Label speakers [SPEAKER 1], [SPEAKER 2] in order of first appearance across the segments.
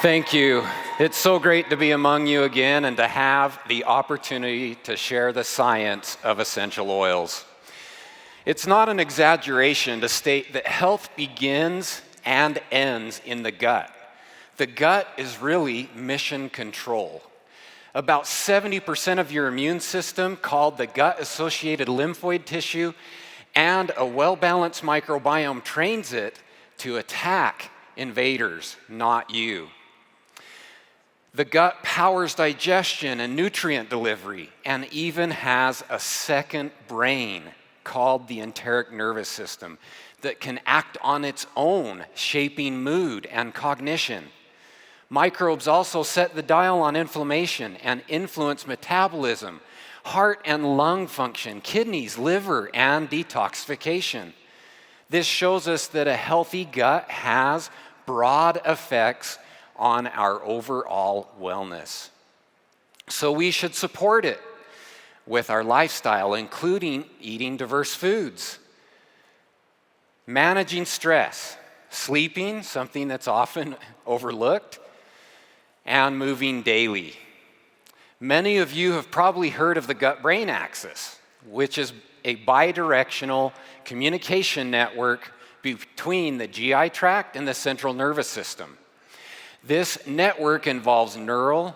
[SPEAKER 1] Thank you. It's so great to be among you again and to have the opportunity to share the science of essential oils. It's not an exaggeration to state that health begins and ends in the gut. The gut is really mission control. About 70% of your immune system, called the gut-associated lymphoid tissue, and a well-balanced microbiome trains it to attack invaders, not you. The gut powers digestion and nutrient delivery and even has a second brain called the enteric nervous system that can act on its own, shaping mood and cognition. Microbes also set the dial on inflammation and influence metabolism, heart and lung function, kidneys, liver, and detoxification. This shows us that a healthy gut has broad effects on our overall wellness. So we should support it with our lifestyle, including eating diverse foods, managing stress, sleeping, something that's often overlooked, and moving daily. Many of you have probably heard of the gut-brain axis, which is a bidirectional communication network between the GI tract and the central nervous system. This network involves neural,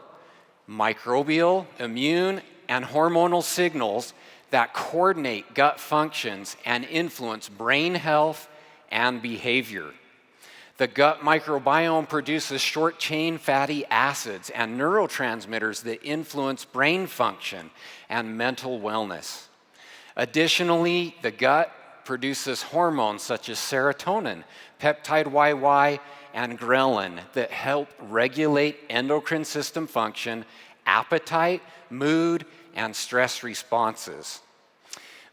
[SPEAKER 1] microbial, immune, and hormonal signals that coordinate gut functions and influence brain health and behavior. The gut microbiome produces short-chain fatty acids and neurotransmitters that influence brain function and mental wellness. Additionally, the gut produces hormones such as serotonin, peptide YY, and ghrelin that help regulate endocrine system function, appetite, mood, and stress responses.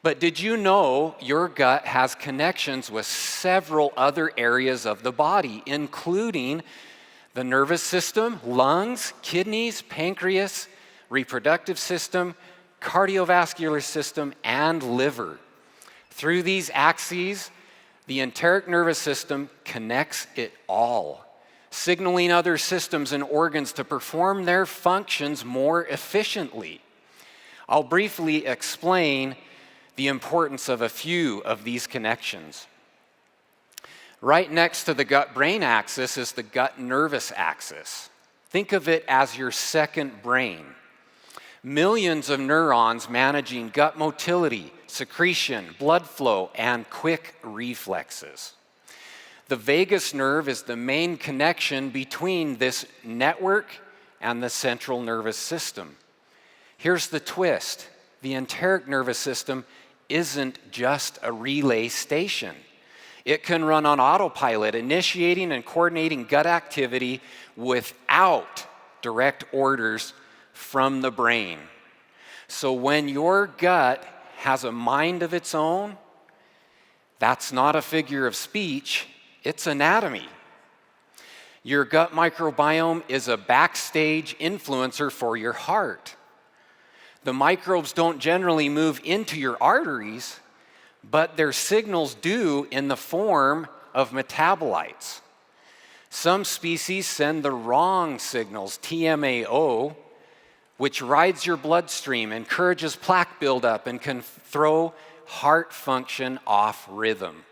[SPEAKER 1] But did you know your gut has connections with several other areas of the body, including the nervous system, lungs, kidneys, pancreas, reproductive system, cardiovascular system, and liver? Through these axes, the enteric nervous system connects it all, signaling other systems and organs to perform their functions more efficiently. I'll briefly explain the importance of a few of these connections. Right next to the gut-brain axis is the gut-nervous axis. Think of it as your second brain. Millions of neurons managing gut motility, secretion, blood flow, and quick reflexes. The vagus nerve is the main connection between this network and the central nervous system. Here's the twist. The enteric nervous system isn't just a relay station. It can run on autopilot, initiating and coordinating gut activity without direct orders from the brain. So when your gut has a mind of its own, that's not a figure of speech, it's anatomy. Your gut microbiome is a backstage influencer for your heart. The microbes don't generally move into your arteries, but their signals do in the form of metabolites. Some species send the wrong signals, TMAO, which rides your bloodstream, encourages plaque buildup, and can throw heart function off rhythm.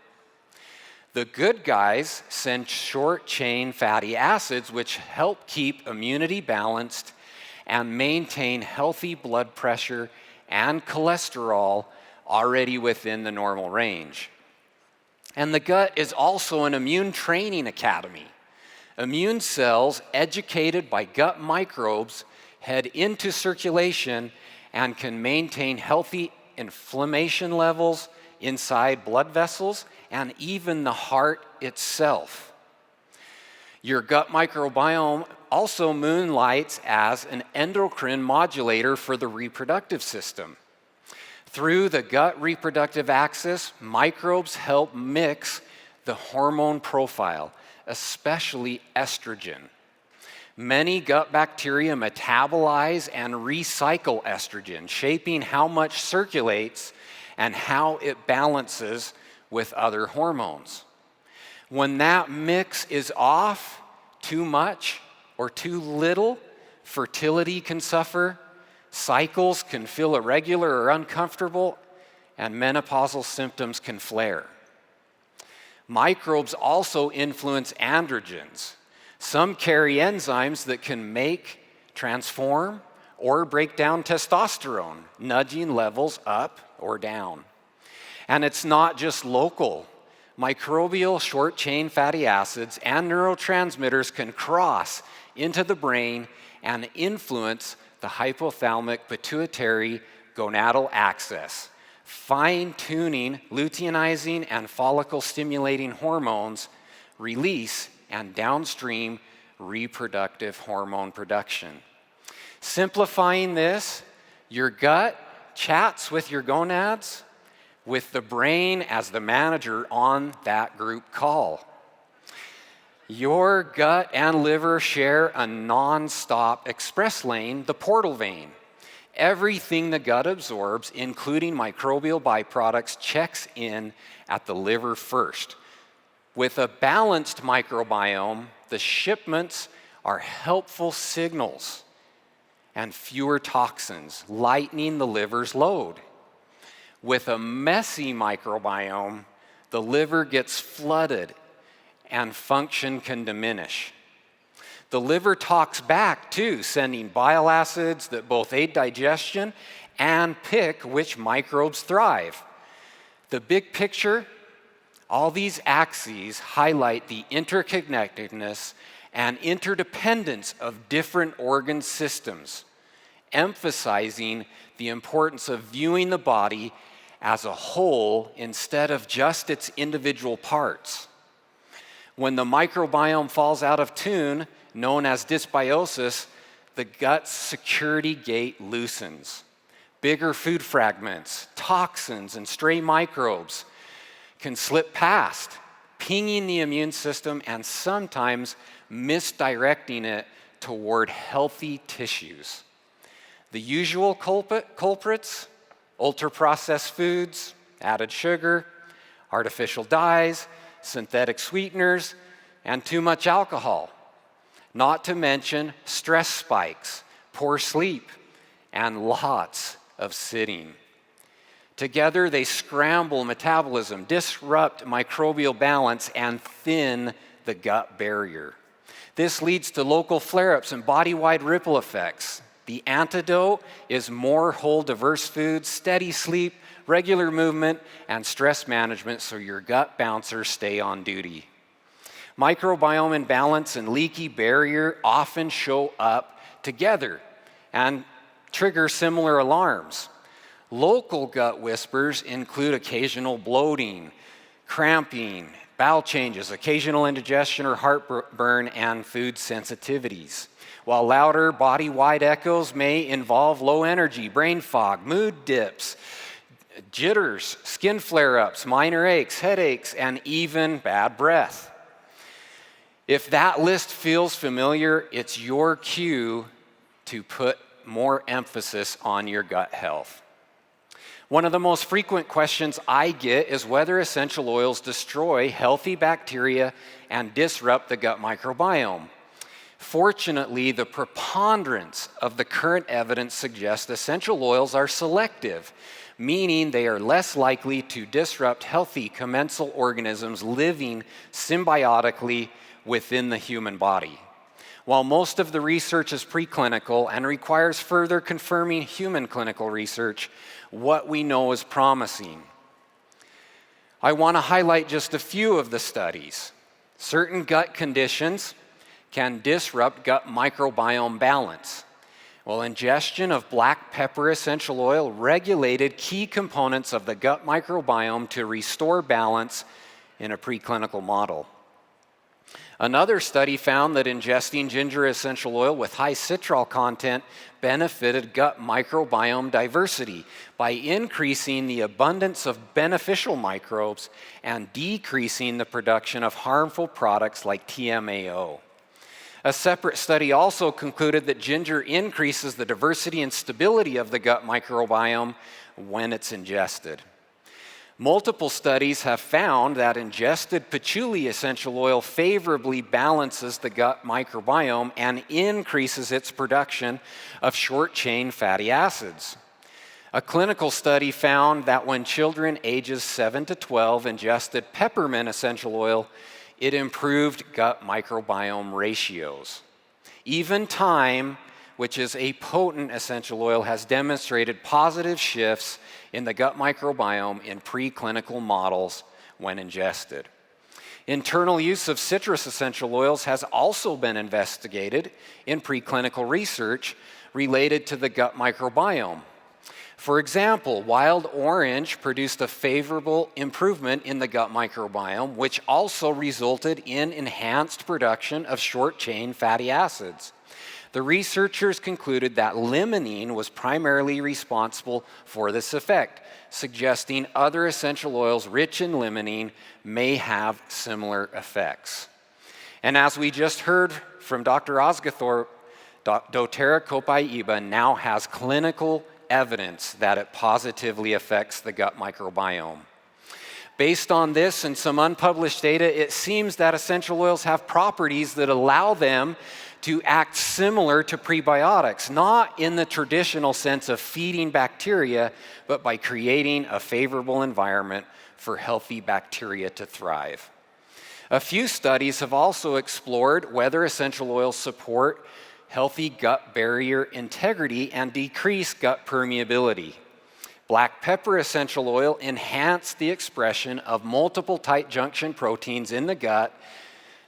[SPEAKER 1] The good guys send short-chain fatty acids, which help keep immunity balanced and maintain healthy blood pressure and cholesterol already within the normal range. And the gut is also an immune training academy. Immune cells educated by gut microbes head into circulation and can maintain healthy inflammation levels inside blood vessels and even the heart itself. Your gut microbiome also moonlights as an endocrine modulator for the reproductive system. Through the gut reproductive axis, microbes help mix the hormone profile, especially estrogen. Many gut bacteria metabolize and recycle estrogen, shaping how much circulates and how it balances with other hormones. When that mix is off, too much, or too little, fertility can suffer, cycles can feel irregular or uncomfortable, and menopausal symptoms can flare. Microbes also influence androgens. Some carry enzymes that can make, transform, or break down testosterone, nudging levels up or down. And it's not just local. Microbial short-chain fatty acids and neurotransmitters can cross into the brain and influence the hypothalamic pituitary gonadal axis, fine-tuning luteinizing and follicle-stimulating hormones release and downstream reproductive hormone production. Simplifying this, your gut chats with your gonads, with the brain as the manager on that group call. Your gut and liver share a non-stop express lane, the portal vein. Everything the gut absorbs, including microbial byproducts, checks in at the liver first. With a balanced microbiome, the shipments are helpful signals and fewer toxins, lightening the liver's load. With a messy microbiome, the liver gets flooded and function can diminish. The liver talks back too, sending bile acids that both aid digestion and pick which microbes thrive. The big picture, all these axes highlight the interconnectedness and interdependence of different organ systems, emphasizing the importance of viewing the body as a whole instead of just its individual parts. When the microbiome falls out of tune, known as dysbiosis, the gut's security gate loosens. Bigger food fragments, toxins, and stray microbes can slip past, pinging the immune system and sometimes misdirecting it toward healthy tissues. The usual culprits, ultra-processed foods, added sugar, artificial dyes, synthetic sweeteners, and too much alcohol. Not to mention stress spikes, poor sleep, and lots of sitting. Together, they scramble metabolism, disrupt microbial balance, and thin the gut barrier. This leads to local flare-ups and body-wide ripple effects. The antidote is more whole, diverse foods, steady sleep, regular movement, and stress management so your gut bouncers stay on duty. Microbiome imbalance and leaky barrier often show up together and trigger similar alarms. Local gut whispers include occasional bloating, cramping, bowel changes, occasional indigestion or heartburn, and food sensitivities. While louder body-wide echoes may involve low energy, brain fog, mood dips, jitters, skin flare-ups, minor aches, headaches, and even bad breath. If that list feels familiar, it's your cue to put more emphasis on your gut health. One of the most frequent questions I get is whether essential oils destroy healthy bacteria and disrupt the gut microbiome. Fortunately, the preponderance of the current evidence suggests essential oils are selective, meaning they are less likely to disrupt healthy commensal organisms living symbiotically within the human body. While most of the research is preclinical and requires further confirming human clinical research, what we know is promising. I want to highlight just a few of the studies. Certain gut conditions can disrupt gut microbiome balance. Well, ingestion of black pepper essential oil regulated key components of the gut microbiome to restore balance in a preclinical model. Another study found that ingesting ginger essential oil with high citral content benefited gut microbiome diversity by increasing the abundance of beneficial microbes and decreasing the production of harmful products like TMAO. A separate study also concluded that ginger increases the diversity and stability of the gut microbiome when it's ingested. Multiple studies have found that ingested patchouli essential oil favorably balances the gut microbiome and increases its production of short-chain fatty acids. A clinical study found that when children ages 7 to 12 ingested peppermint essential oil, it improved gut microbiome ratios. Even thyme, which is a potent essential oil, has demonstrated positive shifts in the gut microbiome in preclinical models when ingested. Internal use of citrus essential oils has also been investigated in preclinical research related to the gut microbiome. For example, wild orange produced a favorable improvement in the gut microbiome, which also resulted in enhanced production of short-chain fatty acids. The researchers concluded that limonene was primarily responsible for this effect, suggesting other essential oils rich in limonene may have similar effects. And as we just heard from Dr. Osgathorpe, doTERRA copaiba now has clinical evidence that it positively affects the gut microbiome. Based on this and some unpublished data, it seems that essential oils have properties that allow them to act similar to prebiotics, not in the traditional sense of feeding bacteria, but by creating a favorable environment for healthy bacteria to thrive. A few studies have also explored whether essential oils support healthy gut barrier integrity and decrease gut permeability. Black pepper essential oil enhanced the expression of multiple tight junction proteins in the gut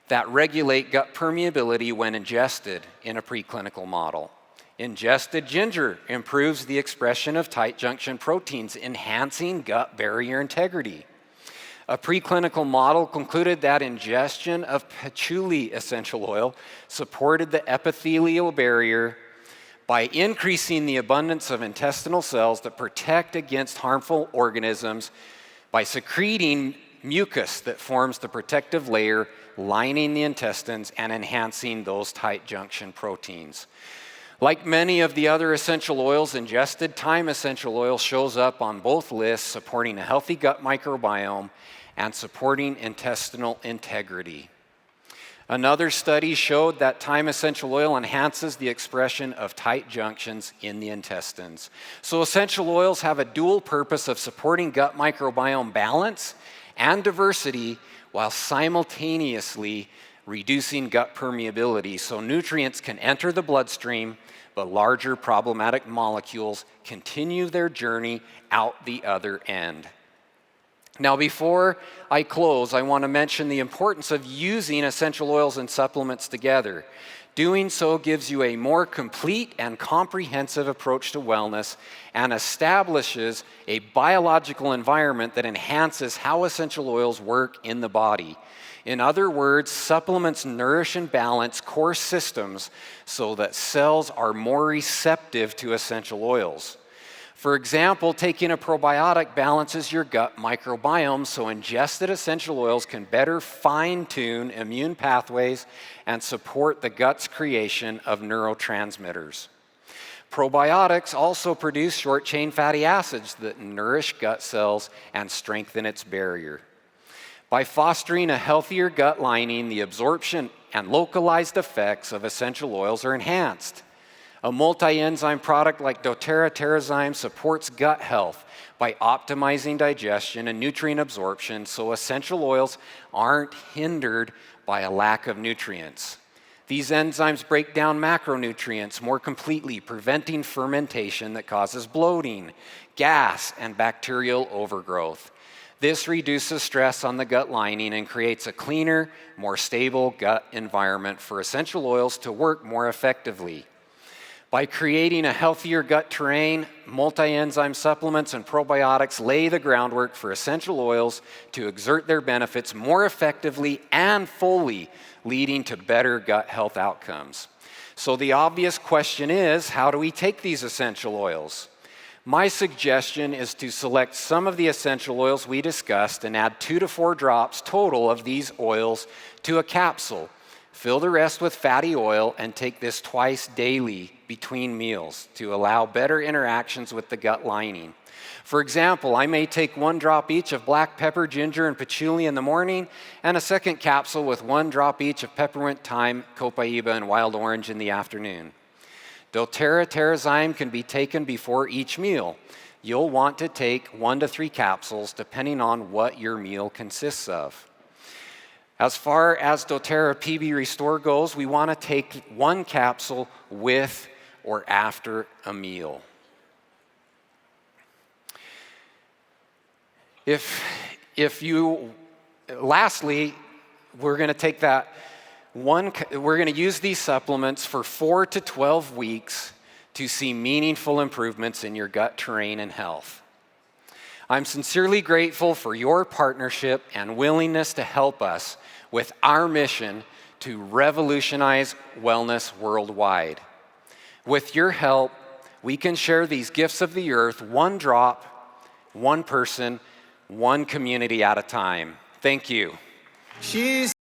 [SPEAKER 1] that regulate gut permeability when ingested in a preclinical model. Ingested ginger improves the expression of tight junction proteins, enhancing gut barrier integrity. A preclinical model concluded that ingestion of patchouli essential oil supported the epithelial barrier by increasing the abundance of intestinal cells that protect against harmful organisms by secreting mucus that forms the protective layer lining the intestines and enhancing those tight junction proteins. Like many of the other essential oils ingested, thyme essential oil shows up on both lists, supporting a healthy gut microbiome and supporting intestinal integrity. Another study showed that thyme essential oil enhances the expression of tight junctions in the intestines. So essential oils have a dual purpose of supporting gut microbiome balance and diversity while simultaneously reducing gut permeability so nutrients can enter the bloodstream, but larger problematic molecules continue their journey out the other end. Now, before I close, I want to mention the importance of using essential oils and supplements together. Doing so gives you a more complete and comprehensive approach to wellness and establishes a biological environment that enhances how essential oils work in the body. In other words, supplements nourish and balance core systems so that cells are more receptive to essential oils. For example, taking a probiotic balances your gut microbiome so ingested essential oils can better fine-tune immune pathways and support the gut's creation of neurotransmitters. Probiotics also produce short-chain fatty acids that nourish gut cells and strengthen its barrier. By fostering a healthier gut lining, the absorption and localized effects of essential oils are enhanced. A multi-enzyme product like doTERRA Terrazyme supports gut health by optimizing digestion and nutrient absorption so essential oils aren't hindered by a lack of nutrients. These enzymes break down macronutrients more completely, preventing fermentation that causes bloating, gas, and bacterial overgrowth. This reduces stress on the gut lining and creates a cleaner, more stable gut environment for essential oils to work more effectively. By creating a healthier gut terrain, multi-enzyme supplements and probiotics lay the groundwork for essential oils to exert their benefits more effectively and fully, leading to better gut health outcomes. So the obvious question is, how do we take these essential oils? My suggestion is to select some of the essential oils we discussed and add 2 to 4 drops total of these oils to a capsule, Fill the rest with fatty oil and take this twice daily between meals to allow better interactions with the gut lining. For example, I may take 1 drop each of black pepper, ginger, and patchouli in the morning, and a second capsule with 1 drop each of peppermint, thyme, copaiba, and wild orange in the afternoon. doTERRA Terrazyme can be taken before each meal. You'll want to take 1 to 3 capsules depending on what your meal consists of. As far as doTERRA PB Restore goes, we want to take 1 capsule with or after a meal. Lastly, we're going to take that we're going to use these supplements for 4 to 12 weeks to see meaningful improvements in your gut terrain and health. I'm sincerely grateful for your partnership and willingness to help us with our mission to revolutionize wellness worldwide. With your help, we can share these gifts of the earth 1 drop, 1 person, 1 community at a time. Thank you.